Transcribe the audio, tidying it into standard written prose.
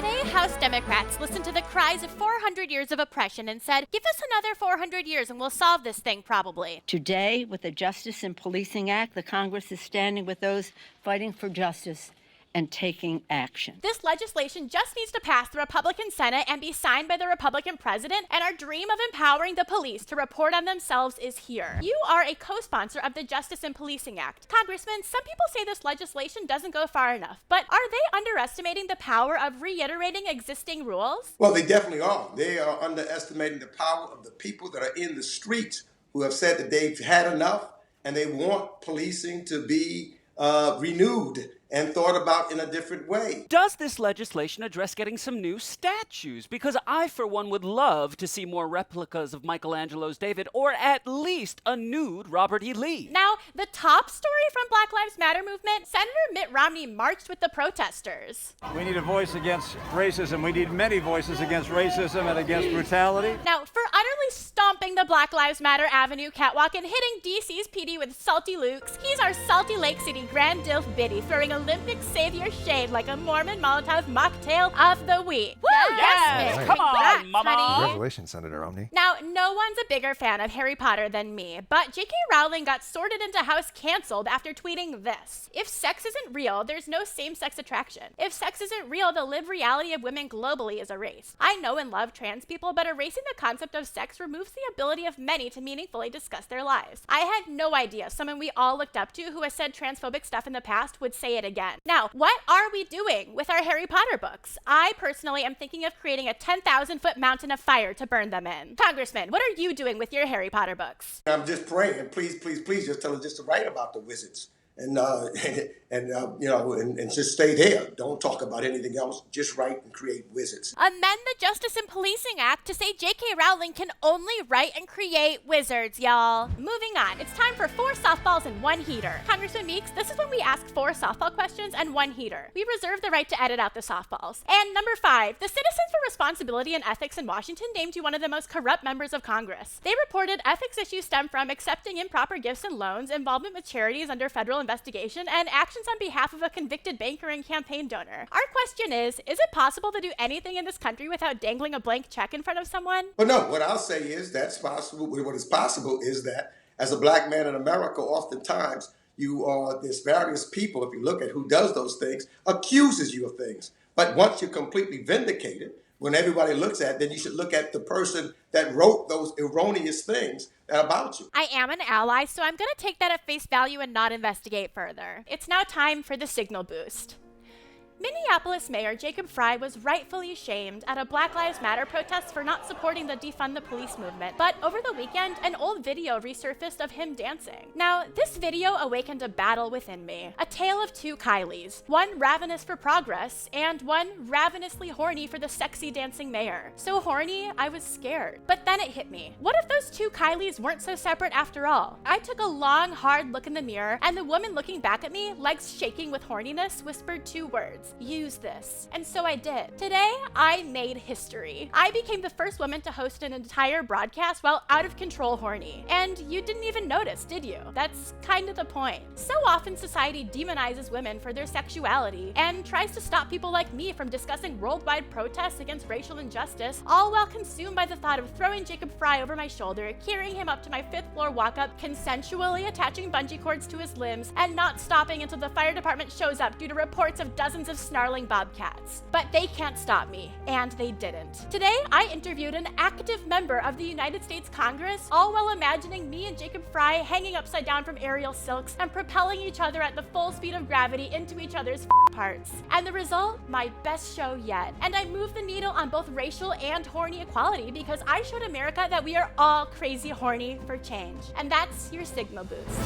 Today, House Democrats listened to the cries of 400 years of oppression and said, give us another 400 years and we'll solve this thing probably. Today, with the Justice and Policing Act, the Congress is standing with those fighting for justice and taking action. This legislation just needs to pass the Republican Senate and be signed by the Republican president, and our dream of empowering the police to report on themselves is here. You are a co-sponsor of the Justice and Policing Act. Congressman, some people say this legislation doesn't go far enough, but are they underestimating the power of reiterating existing rules? Well, they definitely are. They are underestimating the power of the people that are in the streets who have said that they've had enough and they want policing to be renewed and thought about in a different way. Does this legislation address getting some new statues? Because I, for one, would love to see more replicas of Michelangelo's David, or at least a nude Robert E. Lee. Now, the top story from Black Lives Matter movement, Senator Mitt Romney marched with the protesters. We need a voice against racism. We need many voices against racism and against brutality. Now, for utterly stomping the Black Lives Matter Avenue catwalk and hitting DC's PD with salty lukes, he's our Salty Lake City Grand Dilf Biddy, throwing Olympic savior shade like a Mormon Molotov mocktail of the week. Woo! Yes! Miss. Come on, Congrats, mama! honey. Congratulations, Senator Romney. Now, no one's a bigger fan of Harry Potter than me, but J.K. Rowling got sorted into House canceled after tweeting this. If sex isn't real, there's no same-sex attraction. If sex isn't real, the lived reality of women globally is erased. I know and love trans people, but erasing the concept of sex removes the ability of many to meaningfully discuss their lives. I had no idea someone we all looked up to who has said transphobic stuff in the past would say it again. Now, what are we doing with our Harry Potter books? I personally am thinking of creating a 10,000-foot mountain of fire to burn them in. Congressman, what are you doing with your Harry Potter books? I'm just praying, please, please, please just tell us just to write about the wizards. And just stay there. Don't talk about anything else. Just write and create wizards. Amend the Justice and Policing Act to say J.K. Rowling can only write and create wizards, y'all. Moving on, it's time for 4 softballs and 1 heater. Congressman Meeks, this is when we ask 4 softball questions and 1 heater. We reserve the right to edit out the softballs. And number 5, the Citizens for Responsibility and Ethics in Washington named you one of the most corrupt members of Congress. They reported ethics issues stem from accepting improper gifts and loans, involvement with charities under federal investigation, and actions on behalf of a convicted banker and campaign donor. Our question is it possible to do anything in this country without dangling a blank check in front of someone? But no, what I'll say is that's possible. What is possible is that as a black man in America, oftentimes there's various people, if you look at who does those things, accuses you of things. But once you're completely vindicated, when everybody looks at it, then you should look at the person that wrote those erroneous things about you. I am an ally, so I'm going to take that at face value and not investigate further. It's now time for the signal boost. Minneapolis Mayor Jacob Frye was rightfully shamed at a Black Lives Matter protest for not supporting the Defund the Police movement, but over the weekend, an old video resurfaced of him dancing. Now, this video awakened a battle within me, a tale of 2 Kylies, one ravenous for progress, and one ravenously horny for the sexy dancing mayor. So horny, I was scared. But then it hit me. What if those 2 Kylies weren't so separate after all? I took a long, hard look in the mirror, and the woman looking back at me, legs shaking with horniness, whispered 2 words. Use this. And so I did. Today, I made history. I became the first woman to host an entire broadcast while out of control horny. And you didn't even notice, did you? That's kind of the point. So often society demonizes women for their sexuality and tries to stop people like me from discussing worldwide protests against racial injustice, all while consumed by the thought of throwing Jacob Frye over my shoulder, carrying him up to my 5th floor walk-up, consensually attaching bungee cords to his limbs, and not stopping until the fire department shows up due to reports of dozens of snarling bobcats. But they can't stop me, and they didn't. Today, I interviewed an active member of the United States Congress, all while imagining me and Jacob Frye hanging upside down from aerial silks and propelling each other at the full speed of gravity into each other's parts. And the result? My best show yet. And I moved the needle on both racial and horny equality because I showed America that we are all crazy horny for change. And that's your Sigma Boost.